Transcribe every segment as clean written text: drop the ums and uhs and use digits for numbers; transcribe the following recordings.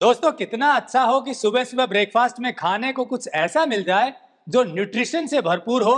दोस्तों कितना अच्छा हो कि सुबह सुबह ब्रेकफास्ट में खाने को कुछ ऐसा मिल जाए जो न्यूट्रिशन से भरपूर हो,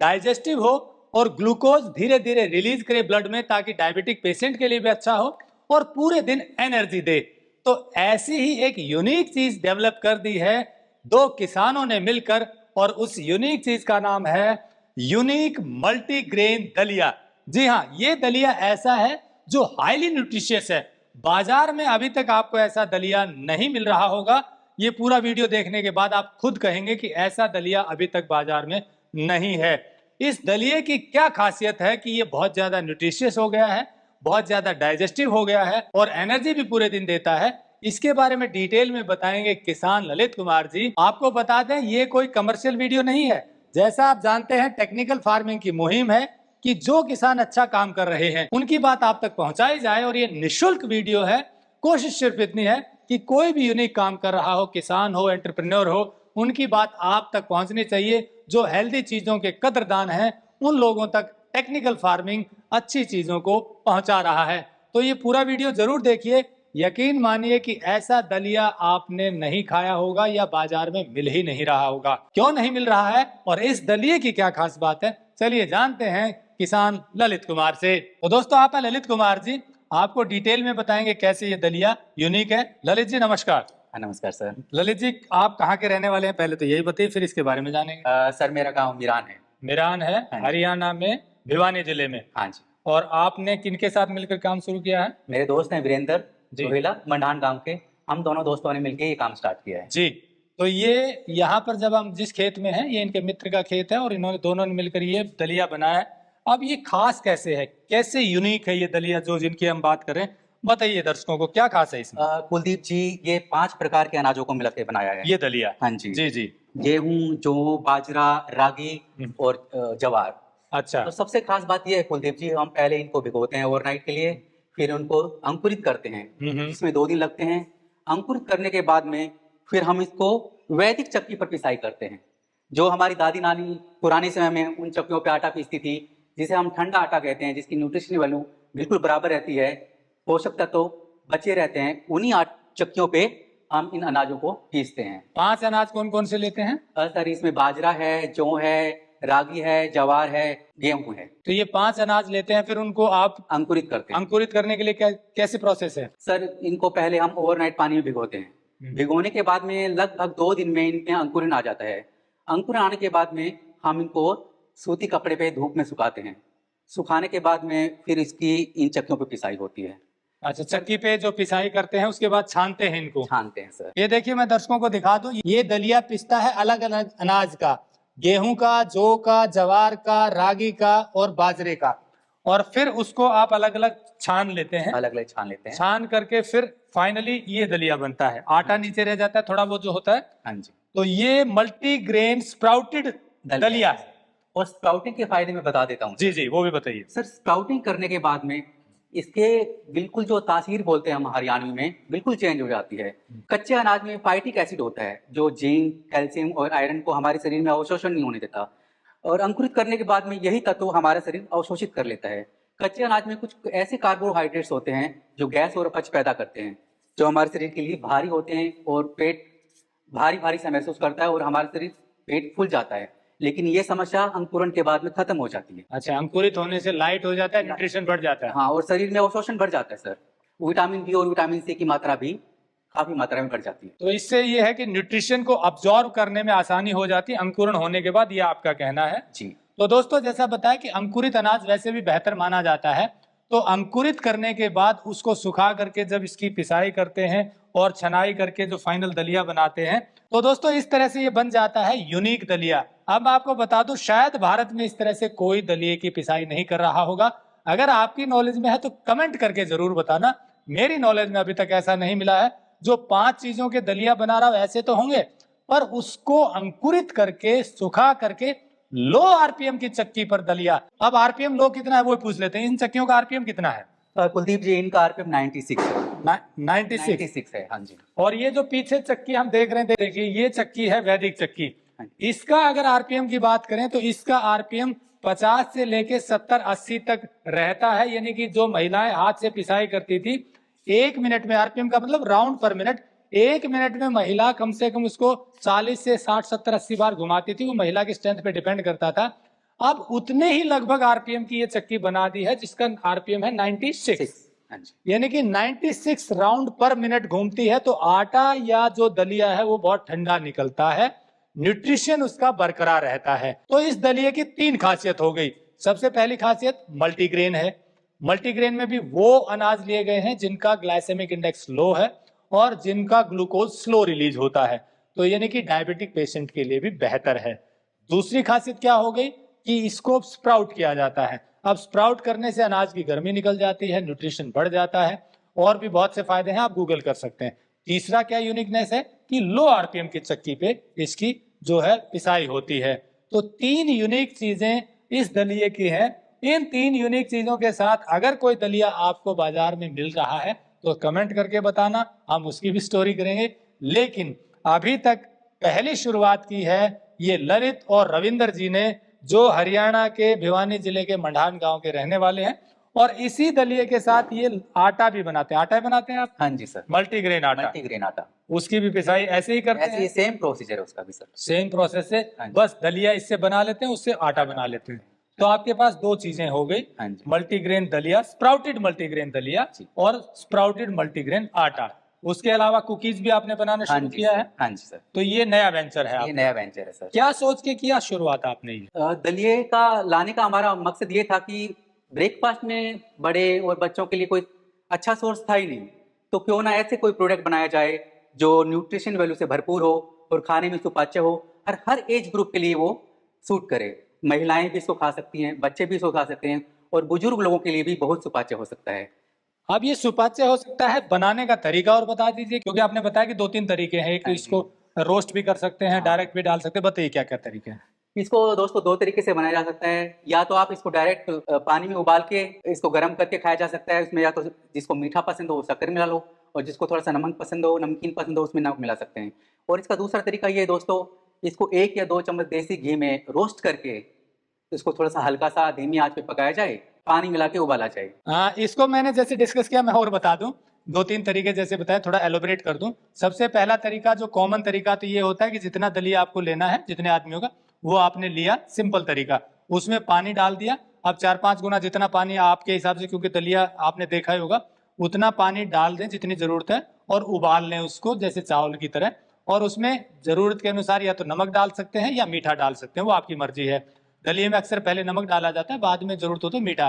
डाइजेस्टिव हो और ग्लूकोज धीरे धीरे रिलीज करे ब्लड में ताकि डायबिटिक पेशेंट के लिए भी अच्छा हो और पूरे दिन एनर्जी दे। तो ऐसी ही एक यूनिक चीज डेवलप कर दी है दो किसानों ने मिलकर और उस यूनिक चीज का नाम है यूनिक मल्टीग्रेन दलिया। जी हाँ, ये दलिया ऐसा है जो हाईली न्यूट्रिशियस है। बाजार में अभी तक आपको ऐसा दलिया नहीं मिल रहा होगा। ये पूरा वीडियो देखने के बाद आप खुद कहेंगे कि ऐसा दलिया अभी तक बाजार में नहीं है। इस दलिये की क्या खासियत है कि ये बहुत ज्यादा न्यूट्रिशियस हो गया है, बहुत ज्यादा डाइजेस्टिव हो गया है और एनर्जी भी पूरे दिन देता है। इसके बारे में डिटेल में बताएंगे किसान ललित कुमार जी। आपको बता दें ये कोई कमर्शियल वीडियो नहीं है। जैसा आप जानते हैं टेक्निकल फार्मिंग की मुहिम है कि जो किसान अच्छा काम कर रहे हैं उनकी बात आप तक पहुंचाई जाए और ये निशुल्क वीडियो है। कोशिश सिर्फ इतनी है कि कोई भी यूनिक काम कर रहा हो, किसान हो, एंटरप्रेन्योर हो, उनकी बात आप तक पहुंचनी चाहिए। जो हेल्दी चीजों के कदरदान हैं उन लोगों तक टेक्निकल फार्मिंग अच्छी चीजों को पहुंचा रहा है। तो ये पूरा वीडियो जरूर देखिए। यकीन मानिए कि ऐसा दलिया आपने नहीं खाया होगा या बाजार में मिल ही नहीं रहा होगा। क्यों नहीं मिल रहा है और इस दलिये की क्या खास बात है, चलिए जानते हैं किसान ललित कुमार से। तो दोस्तों आप हैं ललित कुमार जी, आपको डिटेल में बताएंगे कैसे ये दलिया यूनिक है। ललित जी नमस्कार। नमस्कार सर। ललित जी आप कहाँ के रहने वाले हैं, पहले तो यही बताइए फिर इसके बारे में जानेंगे। सर मेरा गांव मिरान है। मिरान है, हाँ जी। हरियाणा में, भिवानी जिले में। हाँ जी। और आपने किनके साथ मिलकर काम शुरू किया है? मेरे दोस्त हैं वीरेंद्र जी। सोहेला मंडान गांव के। हम दोनों दोस्तों ने मिलकर ये काम स्टार्ट किया है। जी। तो ये यहाँ पर जब हम जिस खेत में हैं ये इनके मित्र का खेत है और इन्होंने दोनों ने मिलकर ये दलिया बनाया है। अब ये खास कैसे है, कैसे यूनिक है ये दलिया जो जिनकी हम बात करें, बताइए दर्शकों को क्या खास है इसमें। कुलदीप जी ये 5 प्रकार के अनाजों को मिलाकर बनाया है ये दलिया? हाँ जी। जी जी। गेहूं, जौ, बाजरा, रागी और जवार। अच्छा। तो सबसे खास बात ये है कुलदीप जी, हम पहले इनको भिगोते हैं ओवरनाइट के लिए, फिर उनको अंकुरित करते हैं। इसमें 2 दिन लगते हैं। अंकुरित करने के बाद में फिर हम इसको वैदिक चक्की पर पिसाई करते हैं। जो हमारी दादी नानी पुराने समय में उन चक्कियों पे आटा पीसती थी, जिसे हम ठंडा आटा कहते हैं, जिसकी न्यूट्रिशन वैल्यू बिल्कुल बराबर रहती है, पोषक तत्व बचे रहते हैं, उन्हीं चक्कियों पे हम इन अनाजों को पीसते हैं। 5 अनाज कौन कौन से लेते हैं? सर इसमें बाजरा है, जौ है, रागी है, जवार है, गेहूं है। तो ये 5 अनाज लेते हैं, फिर उनको आप अंकुरित करते हैं। अंकुरित करने के लिए कैसे प्रोसेस है? सर इनको पहले हम ओवरनाइट पानी में भिगोते हैं। भिगोने के बाद में लगभग 2 दिन में इनमें अंकुरन आ जाता है। अंकुरन आने के बाद में हम इनको सूती कपड़े पे धूप में सुखाते हैं। सुखाने के बाद में फिर इसकी इन चक्कियों पे पिसाई होती है। अच्छा, चक्की पे जो पिसाई करते हैं उसके बाद छानते हैं इनको? छानते हैं सर। ये देखिए मैं दर्शकों को दिखा दूं, ये दलिया पिसता है अलग अलग अनाज का, गेहूं का, जौ का, जवार का, रागी का और बाजरे का, और फिर उसको आप अलग अलग छान लेते हैं। अलग अलग छान लेते हैं। छान करके फिर फाइनली ये दलिया बनता है। आटा नीचे रह जाता है थोड़ा बहुत जो होता है। हाँ जी। तो ये मल्टीग्रेन स्प्राउटेड दलिया है। और स्प्राउटिंग के फायदे में बता देता हूँ। जी जी, वो भी बताइए सर। स्प्राउटिंग करने के बाद में इसके बिल्कुल जो तासीर बोलते हैं हम हरियाणवी में, बिल्कुल चेंज हो जाती है। कच्चे अनाज में फाइटिक एसिड होता है जो जिंक, कैल्शियम और आयरन को हमारे शरीर में अवशोषण नहीं होने देता, और अंकुरित करने के बाद में यही तत्व हमारा शरीर अवशोषित कर लेता है। कच्चे अनाज में कुछ ऐसे कार्बोहाइड्रेट्स होते हैं जो गैस और अपच पैदा करते हैं, जो हमारे शरीर के लिए भारी होते हैं और पेट भारी भारी सा महसूस करता है और हमारा शरीर पेट फूल जाता है। लेकिन ये समस्या अंकुरन के बाद में खत्म हो जाती है। अच्छा, अंकुरित होने से लाइट हो जाता है, न्यूट्रिशन बढ़ जाता है। हाँ, और शरीर में अवशोषण बढ़ जाता है सर। विटामिन बी और विटामिन सी की मात्रा भी काफी मात्रा में बढ़ जाती है। तो इससे ये है कि न्यूट्रिशन को अब्जॉर्ब करने में आसानी हो जाती है अंकुरण होने के बाद, ये आपका कहना है जी। तो दोस्तों जैसा बताया कि अंकुरित अनाज वैसे भी बेहतर माना जाता है। तो अंकुरित करने के बाद उसको सुखा करके जब इसकी पिसाई करते हैं और छनाई करके जो फाइनल दलिया बनाते हैं, तो दोस्तों इस तरह से ये बन जाता है यूनिक दलिया। अब आपको बता दूं शायद भारत में इस तरह से कोई दलिये की पिसाई नहीं कर रहा होगा। अगर आपकी नॉलेज में है तो कमेंट करके जरूर बताना। मेरी नॉलेज में अभी तक ऐसा नहीं मिला है। जो 5 चीजों के दलिया बना रहा हो ऐसे तो होंगे, पर उसको अंकुरित करके सुखा करके लो आरपीएम की चक्की पर दलिया। अब आरपीएम लो कितना है वो पूछ लेते हैं, इन चक्कियों का आरपीएम कितना है? कुलदीप जी इनका आरपीएम 96 है। 96 है। हाँ जी। और ये जो पीछे चक्की हम देख रहे हैं, देखिए ये चक्की है वैदिक चक्की। इसका अगर आरपीएम की बात करें तो इसका आरपीएम 50 से लेके 70-80 तक रहता है। यानी कि जो महिलाएं हाथ से पिसाई करती थी 1 मिनट में, आरपीएम का मतलब राउंड पर मिनट, 1 मिनट में महिला कम से कम उसको 40 से 60, 70, 80 बार घुमाती थी। वो महिला की स्ट्रेंथ पे डिपेंड करता था। अब उतने ही लगभग आरपीएम की ये चक्की बना दी है जिसका आरपीएम है 96, हाँ जी, यानी कि 96 राउंड पर मिनट घूमती है। तो आटा या जो दलिया है वो बहुत ठंडा निकलता है, न्यूट्रिशन उसका बरकरार रहता है। तो इस दलिये की 3 खासियत हो गई। सबसे पहली खासियत मल्टीग्रेन है। मल्टीग्रेन में भी वो अनाज लिए गए हैं जिनका ग्लाइसेमिक इंडेक्स लो है और जिनका ग्लूकोज स्लो रिलीज होता है, तो यानी कि डायबिटिक पेशेंट के लिए भी बेहतर है। दूसरी खासियत क्या हो गई कि इसको स्प्राउट किया जाता है। अब स्प्राउट करने से अनाज की गर्मी निकल जाती है, न्यूट्रिशन बढ़ जाता है, और भी बहुत से फायदे हैं, आप गूगल कर सकते हैं। तीसरा क्या यूनिकनेस है कि लो आरपीएम की चक्की पे इसकी जो है पिसाई होती है। तो 3 यूनिक चीजें इस दलिये की हैं। इन 3 यूनिक चीजों के साथ अगर कोई दलिया आपको बाजार में मिल रहा है तो कमेंट करके बताना, हम उसकी भी स्टोरी करेंगे। लेकिन अभी तक पहली शुरुआत की है ये ललित और रविंदर जी ने, जो हरियाणा के भिवानी जिले के मंडान गांव के रहने वाले हैं, और इसी दलिये के साथ ये आटा भी बनाते हैं। आटा बनाते हैं आप? हाँ जी सर, मल्टीग्रेन आटा। मल्टीग्रेन आटा, उसकी भी पिसाई ऐसे ही करते ऐसे हैं, ही सेम प्रोसीजर है उसका भी सर। सेम प्रोसेस से, हाँ जी। बस दलिया इससे बना लेते हैं, उससे आटा बना लेते हैं। तो आपके पास 2 चीजें हो गई, हाँ जी, मल्टीग्रेन दलिया, स्प्राउटेड मल्टीग्रेन दलिया जी। और स्प्राउटेड मल्टीग्रेन आटा। उसके अलावा कुकीज भी आपने बनाना हाँ शुरू जी किया सर, है। हाँ जी सर, तो ये नया वेंचर है ये आपका। नया वेंचर है सर। क्या सोच के किया शुरुआत आपने ये? दलिये का लाने का हमारा मकसद ये था कि ब्रेकफास्ट में बड़े और बच्चों के लिए कोई अच्छा सोर्स था ही नहीं, तो क्यों ना ऐसे कोई प्रोडक्ट बनाया जाए जो न्यूट्रिशन वैल्यू से भरपूर हो और खाने में सुपाच्य हो, हर एज ग्रुप के लिए वो सूट करे। महिलाएं भी इसको खा सकती हैं, बच्चे भी इसको खा सकते हैं, और बुजुर्ग लोगों के लिए भी बहुत सुपाच्य हो सकता है। अब ये सुपाच्य हो सकता है, बनाने का तरीका और बता दीजिए, क्योंकि आपने बताया कि 2-3 तरीके हैं। एक तो हाँ जी। इसको रोस्ट भी कर सकते हैं, हाँ। डायरेक्ट भी डाल सकते हैं। बताइए क्या क्या तरीके हैं। इसको दोस्तों 2 तरीके से बनाया जा सकता है। या तो आप इसको डायरेक्ट पानी में उबाल के इसको गर्म करके खाया जा सकता है। उसमें या तो जिसको मीठा पसंद हो वो शक्कर मिला लो, और जिसको थोड़ा सा नमक पसंद हो, नमकीन पसंद हो, उसमें नमक मिला सकते हैं। और इसका दूसरा तरीका ये है दोस्तों, इसको 1 या 2 चम्मच देसी घी में रोस्ट करके इसको थोड़ा सा हल्का सा धीमी आंच पे पकाया जाए, पानी मिला के उबाला जाए। हाँ, इसको मैंने जैसे डिस्कस किया, मैं और बता दूं। 2-3 तरीके जैसे बताए, थोड़ा एलोबरेट कर दूं। सबसे पहला तरीका, जो कॉमन तरीका, तो ये होता है कि जितना दलिया आपको लेना है, जितने आदमियों का, वो आपने लिया, सिंपल तरीका। उसमें पानी डाल दिया। अब 4-5 गुना जितना पानी आपके हिसाब से, क्योंकि दलिया आपने देखा ही होगा, उतना पानी डाल दें जितनी जरूरत है, और उबाल लें उसको जैसे चावल की तरह। और उसमें जरूरत के अनुसार या तो नमक डाल सकते हैं या मीठा डाल सकते हैं, वो आपकी मर्जी है। दलिये में अक्सर पहले नमक डाला जाता है, बाद में जरूरत हो तो मीठा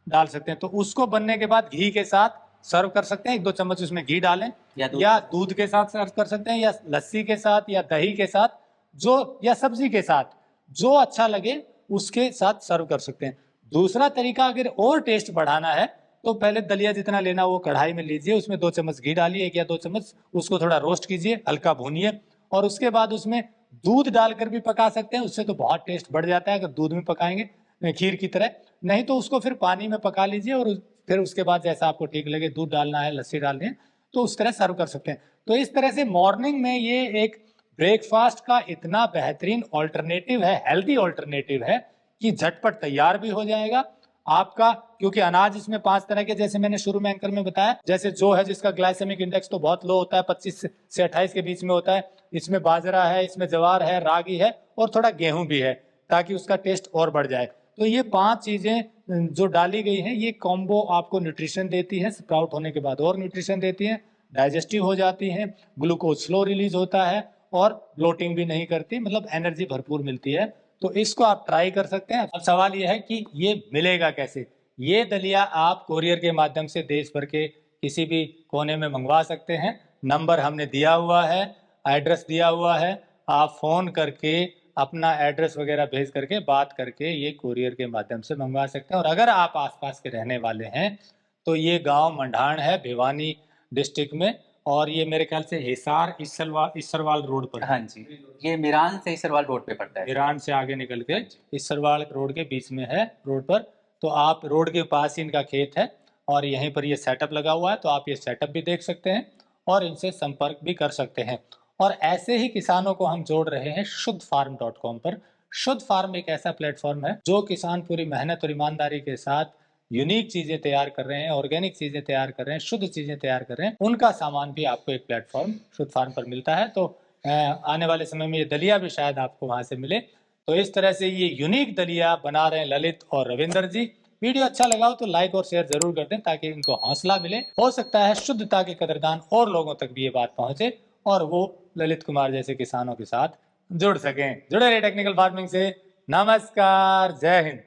डाल सकते हैं। तो उसको बनने के बाद घी के साथ सर्व कर सकते हैं। 1-2 चम्मच उसमें घी डालें, या दूध के साथ सर्व कर सकते हैं, या लस्सी के साथ, या दही के साथ, जो, या सब्जी के साथ, जो अच्छा लगे उसके साथ सर्व कर सकते हैं। दूसरा तरीका, अगर और टेस्ट बढ़ाना है, तो पहले दलिया जितना लेना वो कढ़ाई में लीजिए, उसमें 2 चम्मच घी डालिए, 1 या 2 चम्मच, उसको थोड़ा रोस्ट कीजिए, हल्का भूनिए, और उसके बाद उसमें दूध डालकर भी पका सकते हैं। उससे तो बहुत टेस्ट बढ़ जाता है अगर दूध में पकाएंगे, खीर की तरह। नहीं तो उसको फिर पानी में पका लीजिए, और फिर उसके बाद जैसा आपको ठीक लगे, दूध डालना है, लस्सी डालनी है, तो उस तरह सर्व कर सकते हैं। तो इस तरह से मॉर्निंग में ये एक ब्रेकफास्ट का इतना बेहतरीन ऑल्टरनेटिव है, हेल्दी ऑल्टरनेटिव है, कि झटपट तैयार भी हो जाएगा आपका। क्योंकि अनाज इसमें 5 तरह के, जैसे मैंने शुरू में एंकर में बताया, जैसे जो है जिसका ग्लाइसेमिक इंडेक्स तो बहुत लो होता है, 25 से 28 के बीच में होता है, इसमें बाजरा है, इसमें ज्वार है, रागी है, और थोड़ा गेहूं भी है, ताकि उसका टेस्ट और बढ़ जाए। तो ये 5 चीजें जो डाली गई हैं, ये कॉम्बो आपको न्यूट्रिशन देती है, स्प्राउट होने के बाद और न्यूट्रिशन देती है, डाइजेस्टिव हो जाती है, ग्लूकोज स्लो रिलीज होता है, और ब्लोटिंग भी नहीं करती, मतलब एनर्जी भरपूर मिलती है। तो इसको आप ट्राई कर सकते हैं। अब सवाल यह है कि ये मिलेगा कैसे। ये दलिया आप कोरियर के माध्यम से देश भर के किसी भी कोने में मंगवा सकते हैं। नंबर हमने दिया हुआ है, एड्रेस दिया हुआ है, आप फोन करके अपना एड्रेस वगैरह भेज करके, बात करके, ये कोरियर के माध्यम से मंगवा सकते हैं। और अगर आप आसपास के रहने वाले हैं, तो ये गांव मंडाण है, भिवानी डिस्ट्रिक्ट में, और ये मेरे ख्याल से हिसार इसरवाल रोड पर है। हाँ जी, ये मीरान से इसरवाल रोड पे पड़ता है। ईरान से आगे निकल के इसरवाल रोड के बीच में है, रोड पर। तो आप रोड के पास ही इनका खेत है, और यहीं पर ये सेटअप लगा हुआ है, तो आप ये सेटअप भी देख सकते हैं और इनसे संपर्क भी कर सकते हैं। और ऐसे ही किसानों को हम जोड़ रहे हैं शुद्धफार्म.com पर। शुद्ध फार्म एक ऐसा प्लेटफॉर्म है जो किसान पूरी मेहनत और ईमानदारी के साथ यूनिक चीजें तैयार कर रहे हैं, ऑर्गेनिक चीजें तैयार कर रहे हैं, शुद्ध चीजें तैयार कर रहे हैं, उनका सामान भी आपको एक प्लेटफॉर्म शुद्ध फार्म पर मिलता है। तो आने वाले समय में ये दलिया भी शायद आपको वहां से मिले। तो इस तरह से ये यूनिक दलिया बना रहे हैं ललित और रविंदर जी। वीडियो अच्छा लगा हो तो लाइक और शेयर जरूर कर दें ताकि इनको हौसला मिले। हो सकता है शुद्धता के कदरदान और लोगों तक भी ये बात पहुंचे और वो ललित कुमार जैसे किसानों के साथ जुड़ सकें। जुड़े रहे टेक्निकल फार्मिंग से। नमस्कार, जय हिंद।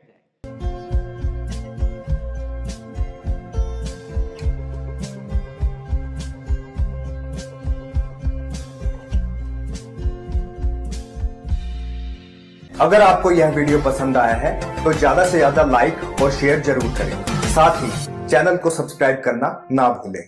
अगर आपको यह वीडियो पसंद आया है तो ज्यादा से ज्यादा लाइक और शेयर जरूर करें। साथ ही चैनल को सब्सक्राइब करना ना भूलें।